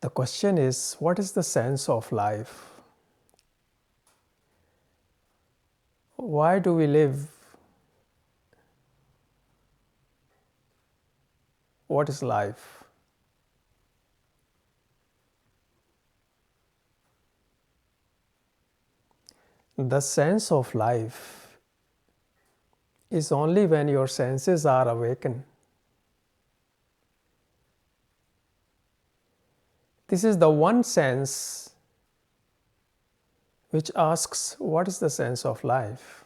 The question is, what is the sense of life? Why do we live? What is life? The sense of life is only when your senses are awakened. This is the one sense which asks, what is the sense of life?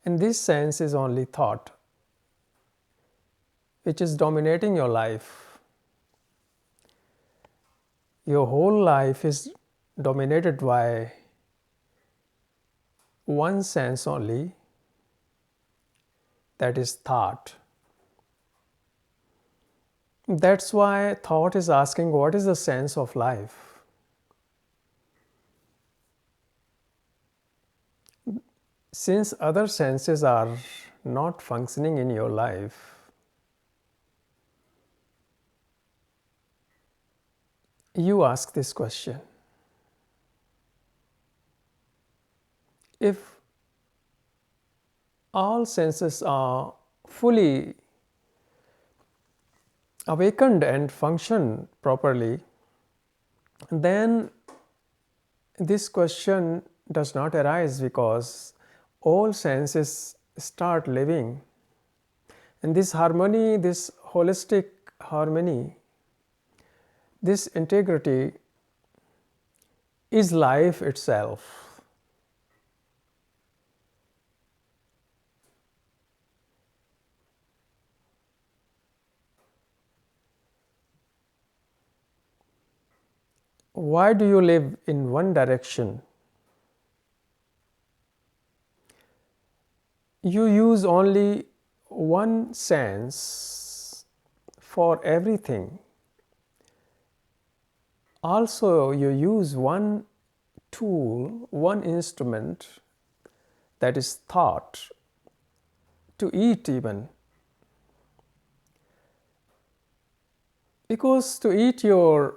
And this sense is only thought, which is dominating your life. Your whole life is dominated by one sense only, that is thought. That's why thought is asking, what is the sense of life? Since other senses are not functioning in your life, you ask this question. If all senses are fully awakened and function properly, then this question does not arise, because all senses start living. And this harmony, this holistic harmony, this integrity is life itself. Why do you live in one direction? You use only one sense for everything. Also, you use one tool, one instrument, that is thought, to eat even. Because to eat, your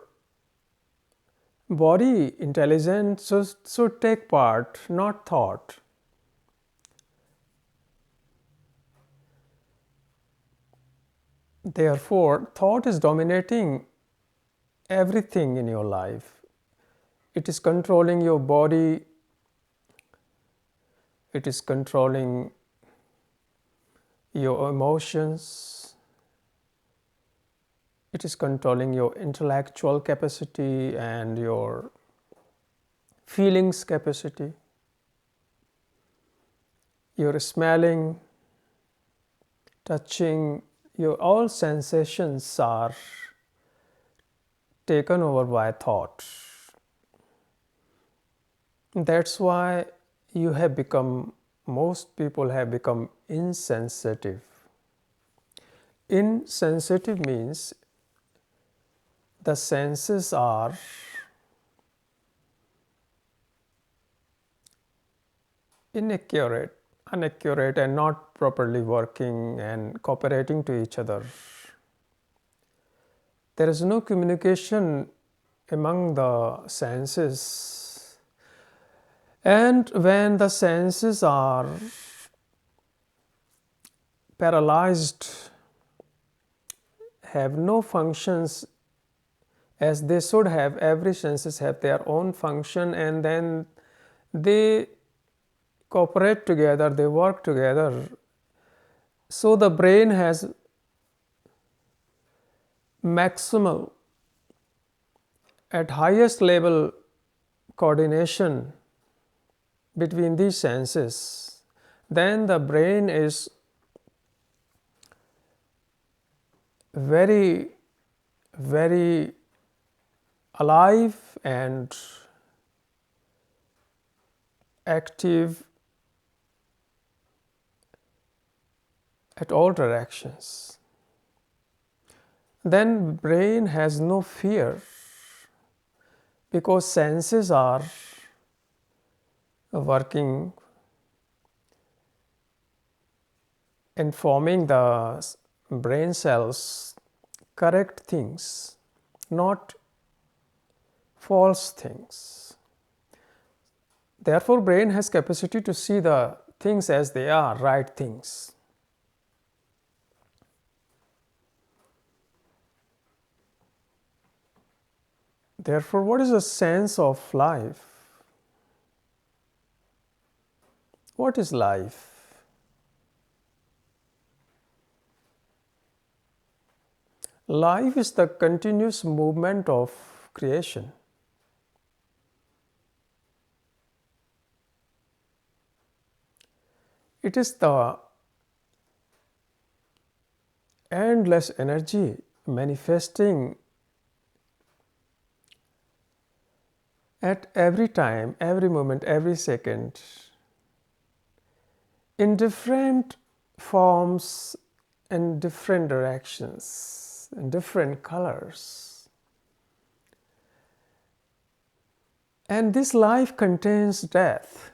body intelligence should take part, not thought. Therefore, thought is dominating everything in your life. It is controlling your body, it is controlling your emotions, it is controlling your intellectual capacity and your feelings capacity. Your smelling, touching, your all sensations are taken over by thought. That's why most people have become insensitive. Insensitive means the senses are inaccurate and not properly working and cooperating to each other. There is no communication among the senses. And when the senses are paralyzed, have no functions as they should have, every senses have their own function, and then they cooperate together, they work together. So the brain has maximal, at highest level, coordination between these senses. Then the brain is very, very alive and active at all directions. Then brain has no fear, because senses are working, informing the brain cells correct things, not false things. Therefore, brain has capacity to see the things as they are, right things. Therefore, what is the sense of life? What is life? Life is the continuous movement of creation. It is the endless energy manifesting at every time, every moment, every second, in different forms and different directions, in different colors. And this life contains death.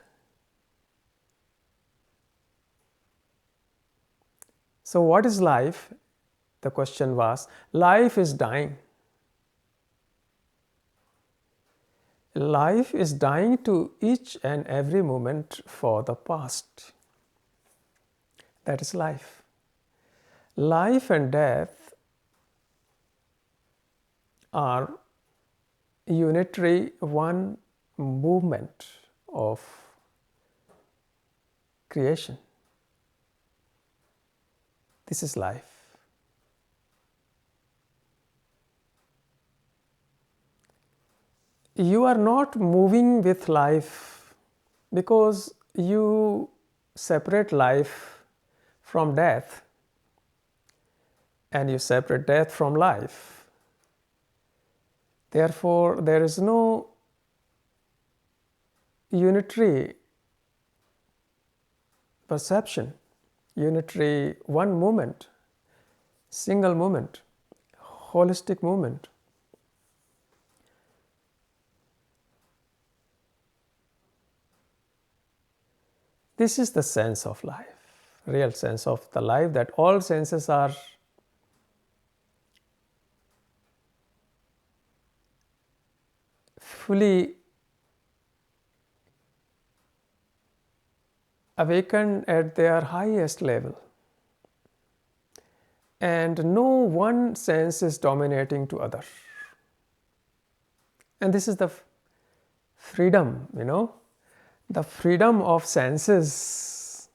So, what is life? The question was, life is dying. Life is dying to each and every moment for the past. That is life. Life and death are unitary, one movement of creation. This is life. You are not moving with life because you separate life from death and you separate death from life. Therefore, there is no unitary perception, unitary one moment, single moment, holistic moment. This is the sense of life, real sense of the life, that all senses are fully awakened at their highest level. And no one sense is dominating to other. And this is the freedom, the freedom of senses.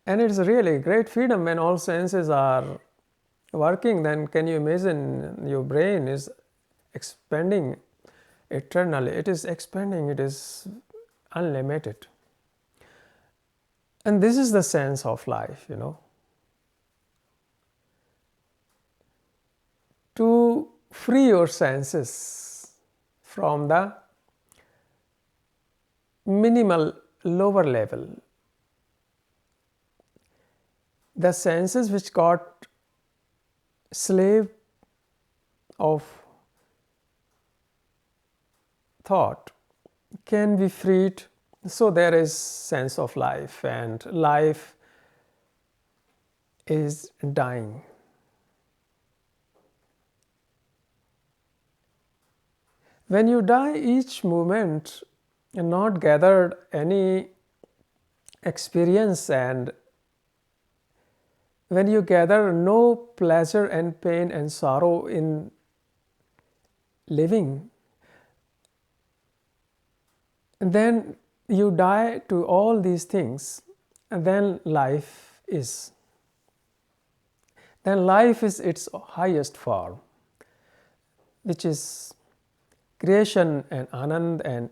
And it's really great freedom when all senses are working. Then can you imagine your brain is expanding eternally. It is expanding, it is unlimited. And this is the sense of life, To free your senses from the minimal lower level, the senses which got slave of thought can be freed. So there is sense of life, and life is dying. When you die, each moment not gathered any experience, and when you gather no pleasure and pain and sorrow in living, then you die to all these things, and then life is. Then life is its highest form, which is creation and Anand, and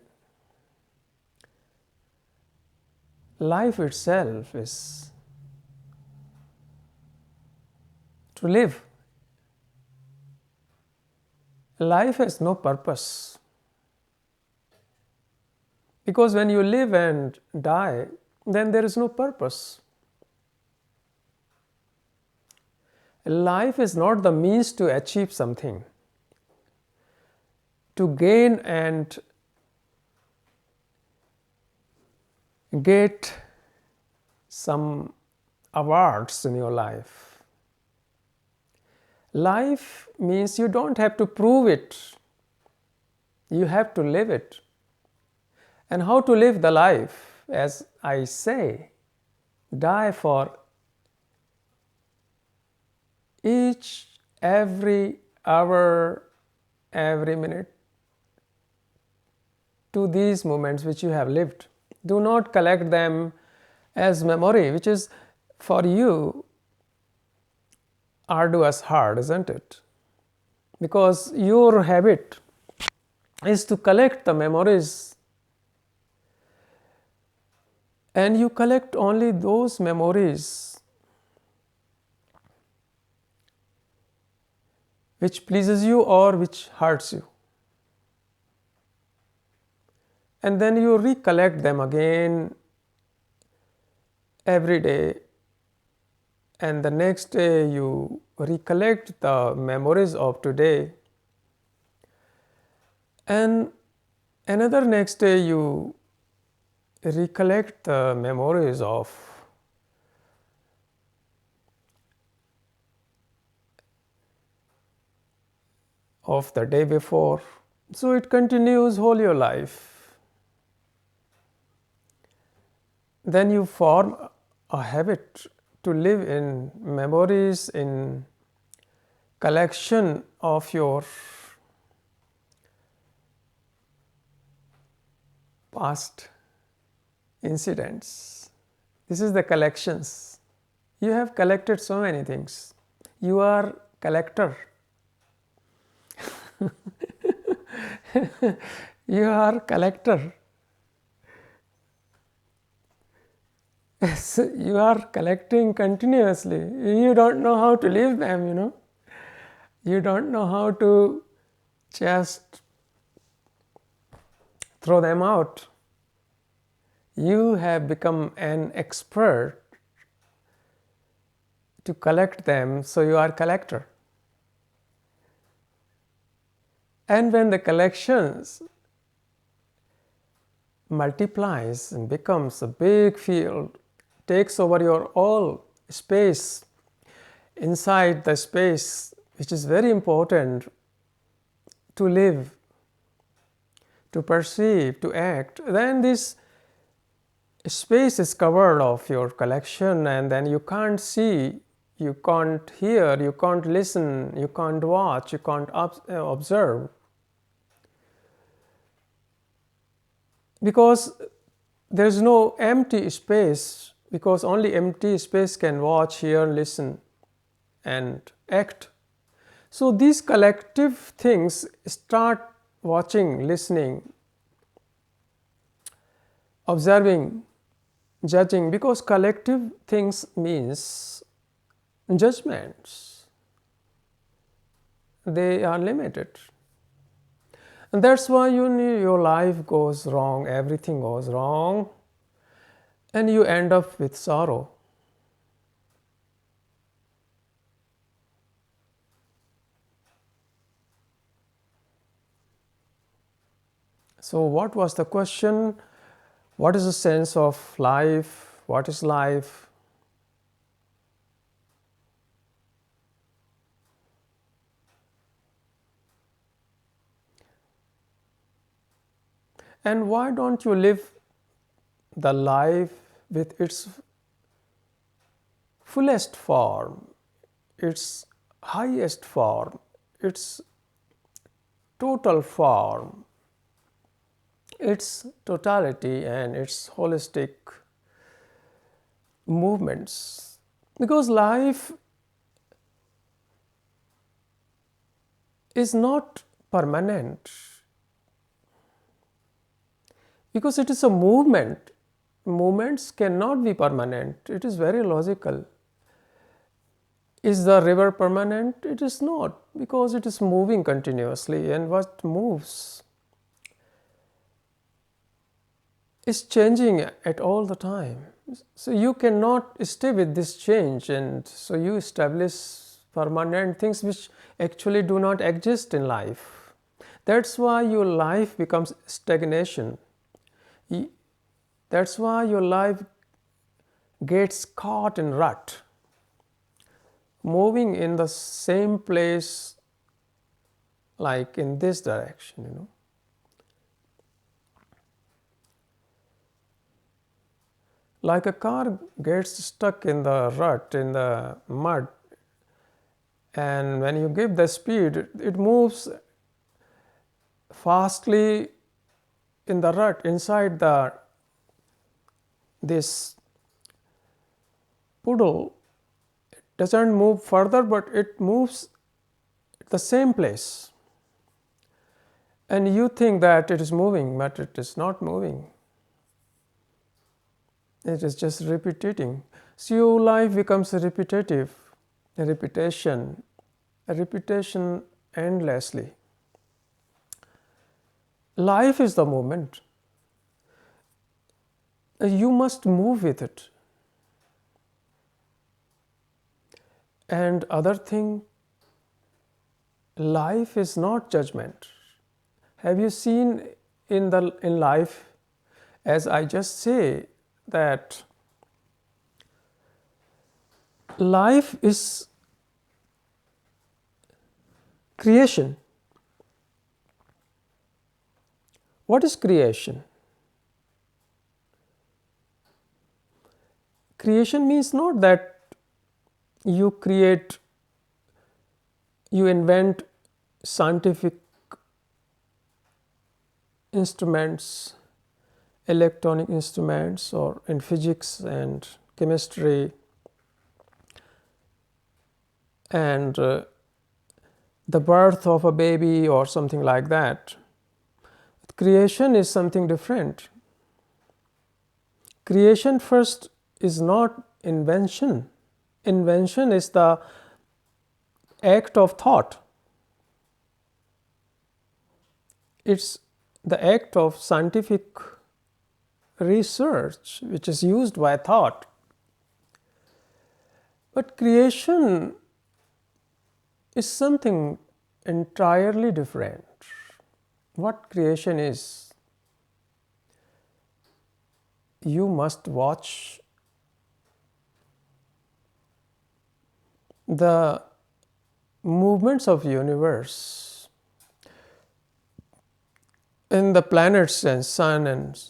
life itself is to live. Life has no purpose, because when you live and die, then there is no purpose. Life is not the means to achieve something, to gain and get some awards in your life. Life means you don't have to prove it, you have to live it. And how to live the life? As I say, die for each, every hour, every minute to these moments which you have lived. Do not collect them as memory, which is for you arduous, hard, isn't it? Because your habit is to collect the memories, and you collect only those memories which pleases you or which hurts you. And then you recollect them again every day, and the next day you recollect the memories of today, and another next day you recollect the memories of the day before. So it continues whole your life. Then you form a habit to live in memories, in collection of your past incidents. This is the collections. You have collected so many things. You are collector. You are collector. You are collecting continuously. You don't know how to leave them, you know. You don't know how to just throw them out. You have become an expert to collect them, so you are collector. And when the collections multiplies and becomes a big field, takes over your all space, inside the space which is very important to live, to perceive, to act, then this space is covered of your collection, and then you can't see, you can't hear, you can't listen, you can't watch, you can't observe. Because there is no empty space, because only empty space can watch, hear, listen, and act. So these collective things start watching, listening, observing, judging, because collective things means judgments. They are limited. And that's why your life goes wrong, everything goes wrong, and you end up with sorrow. So what was the question? What is the sense of life? What is life? And why don't you live the life with its fullest form, its highest form, its total form, its totality and its holistic movements? Because life is not permanent, because it is a movement. Movements cannot be permanent. It is very logical. Is the river permanent? It is not, because it is moving continuously, and what moves is changing at all the time. So you cannot stay with this change, and so you establish permanent things which actually do not exist in life. That's why your life becomes stagnation. That's why your life gets caught in rut. moving in the same place, like in this direction. Like a car gets stuck in the rut, in the mud, and when you give the speed, it moves fastly in the rut inside this puddle. It doesn't move further, but it moves at the same place, and you think that it is moving, but it is not moving. It is just repeating. So your life becomes repetitive, a repetition endlessly. Life is the moment. You must move with it. And other thing, life is not judgment. Have you seen in life, as I just say, that life is creation. What is creation? Creation means not that you invent scientific instruments, electronic instruments, or in physics and chemistry, and the birth of a baby or something like that. Creation is something different. Creation first is not invention. Invention is the act of thought. It's the act of scientific research which is used by thought. But creation is something entirely different. What creation is? You must watch the movements of universe in the planets and sun and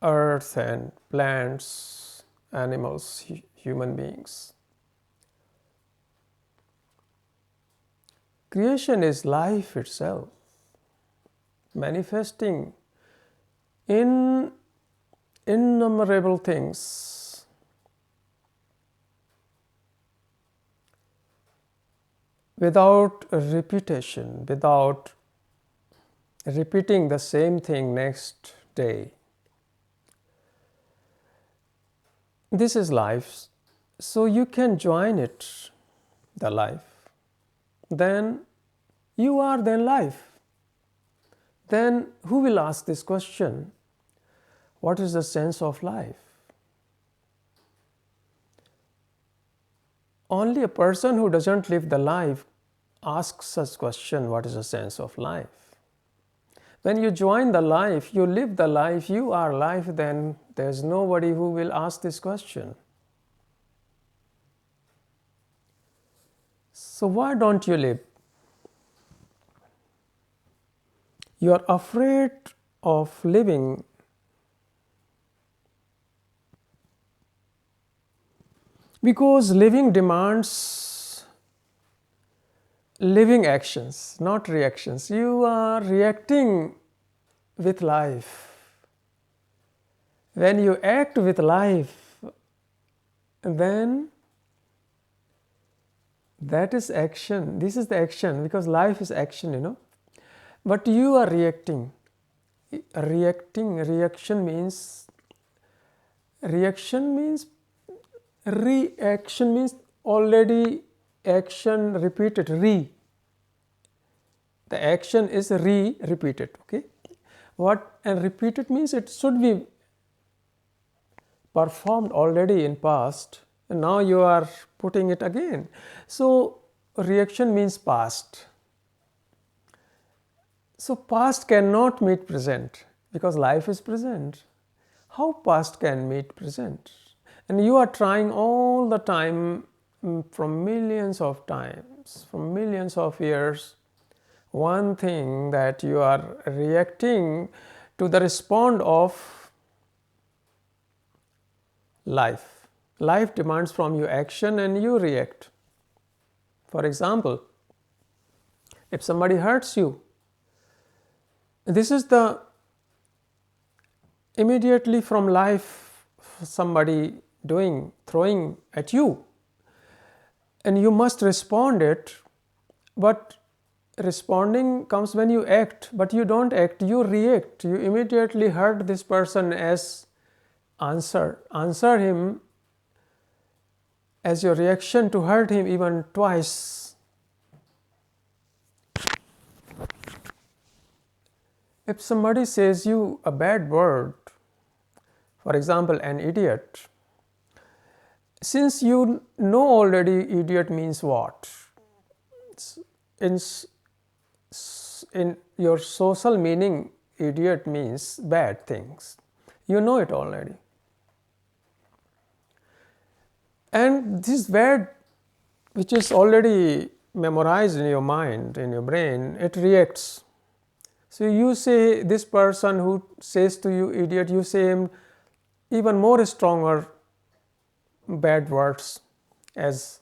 earth and plants, animals, human beings. Creation is life itself, manifesting in innumerable things. Without repetition, without repeating the same thing next day. This is life. So you can join it, the life. Then you are then life. Then who will ask this question? What is the sense of life? Only a person who doesn't live the life asks such question, what is the sense of life? When you join the life, you live the life, you are life, then there's nobody who will ask this question. So why don't you live? You are afraid of living because living demands living actions, not reactions. You are reacting with life. When you act with life, then that is action. This is the action, because life is action. But you are reacting. Reaction means already action repeated. The action is repeated. Okay, and repeated means it should be performed already in past, and now you are putting it again. So reaction means past. So past cannot meet present because life is present. How past can meet present? And you are trying all the time, from millions of times, from millions of years, one thing that you are reacting to the response of life. Life demands from you action and you react. For example, if somebody hurts you, this is the immediately from life somebody throwing at you, and you must respond it. But responding comes when you act, but you don't act, you react. You immediately hurt this person as answer him as your reaction to hurt him even twice. If somebody says you a bad word, for example, an idiot, since you know already idiot means what, in your social meaning, idiot means bad things. You know it already. And this word, which is already memorized in your mind, in your brain, it reacts. So you say this person who says to you idiot, you say him even more stronger bad words as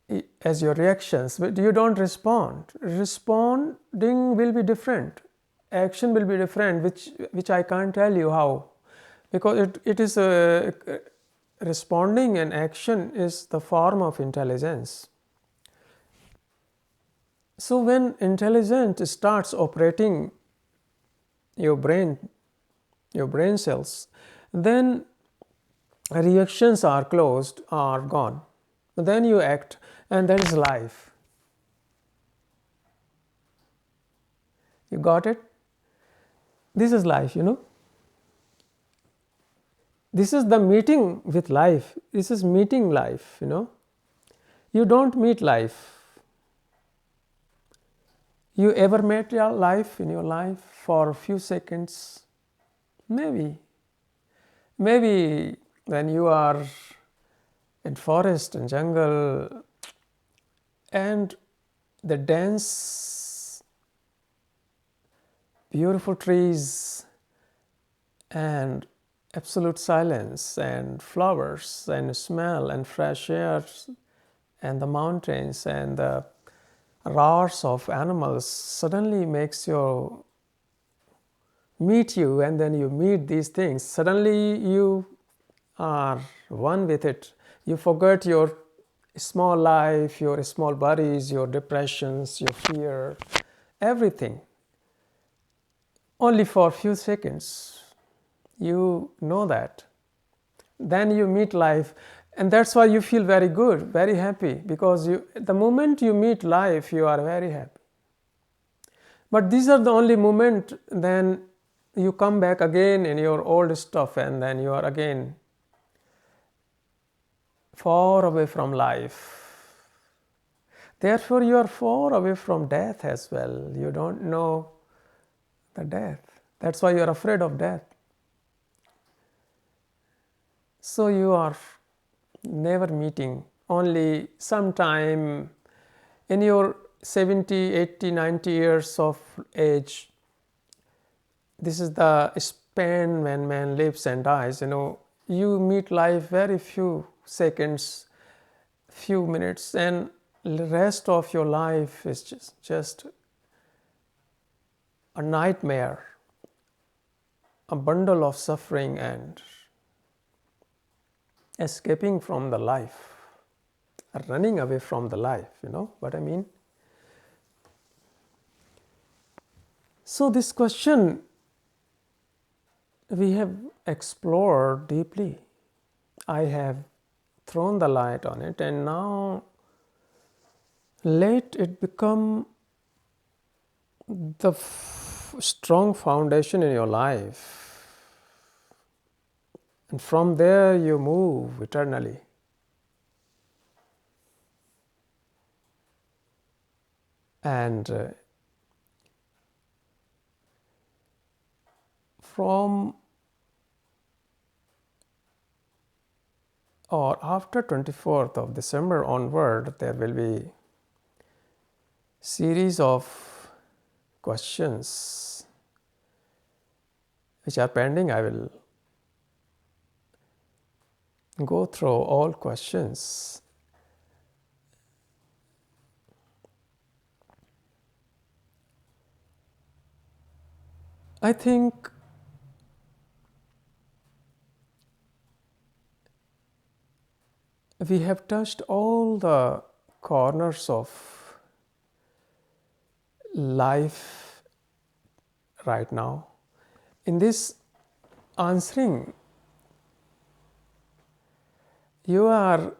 your reactions, but you don't respond. Responding will be different. Action will be different, which I can't tell you how, because it is responding and action is the form of intelligence. So when intelligence starts operating your brain cells, then reactions are closed, are gone. Then you act, and that is life. You got it? This is life, This is the meeting with life. This is meeting life, You don't meet life. You ever met your life in your life for a few seconds? Maybe. Maybe when you are in forest and jungle and the dense, beautiful trees and absolute silence and flowers and smell and fresh air and the mountains and the roars of animals suddenly makes you meet you, and then you meet these things. Suddenly you are one with it. You forget your small life, your small worries, your depressions, your fear, everything. Only for a few seconds. You know that. Then you meet life, and that's why you feel very good, very happy, because the moment you meet life, you are very happy. But these are the only moment, then you come back again in your old stuff, and then you are again far away from life. Therefore, you are far away from death as well. You don't know the death. That's why you are afraid of death. So you are never meeting, only sometime in your 70, 80, 90 years of age. This is the span when man lives and dies. You meet life very few seconds, few minutes, and the rest of your life is just a nightmare, a bundle of suffering and escaping from the life, running away from the life, you know what I mean? So this question we have explored deeply. I have thrown the light on it, and now let it become the strong foundation in your life. And from there you move eternally. And from or after 24th of December onward, there will be series of questions which are pending. I will go through all questions. I think we have touched all the corners of life right now. In this answering, you are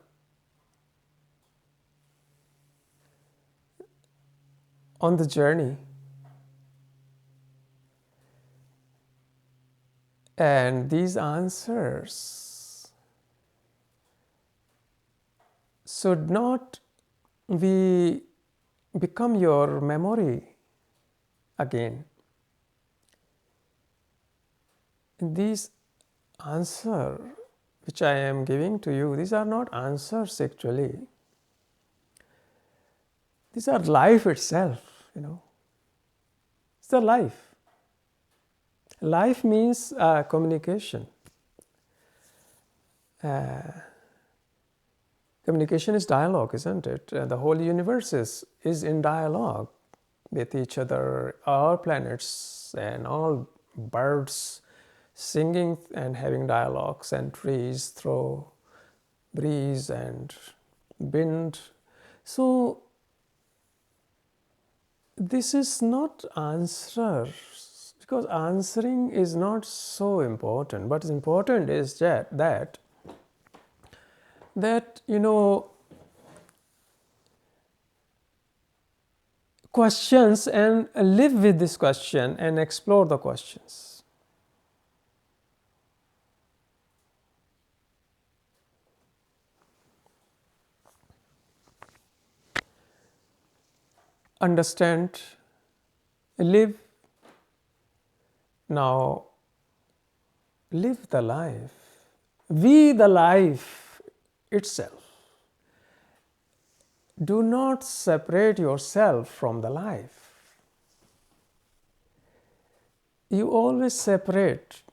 on the journey, and these answers should not be become your memory again. These answers which I am giving to you, these are not answers actually. These are life itself, It's the life. Life means communication. Communication is dialogue, isn't it? The whole universe is in dialogue with each other, our planets and all birds singing and having dialogues, and trees through breeze and wind. So this is not answers, because answering is not so important. What is important is that questions, and live with this question and explore the questions. Understand, live. Now, live the life. Be the life itself. Do not separate yourself from the life. You always separate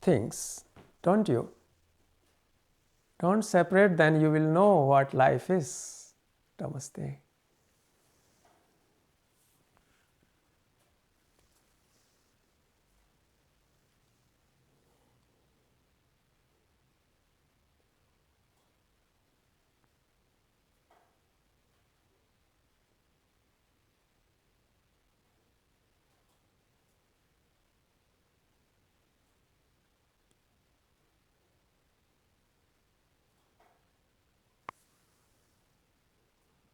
things, don't you? Don't separate, then you will know what life is. Namaste.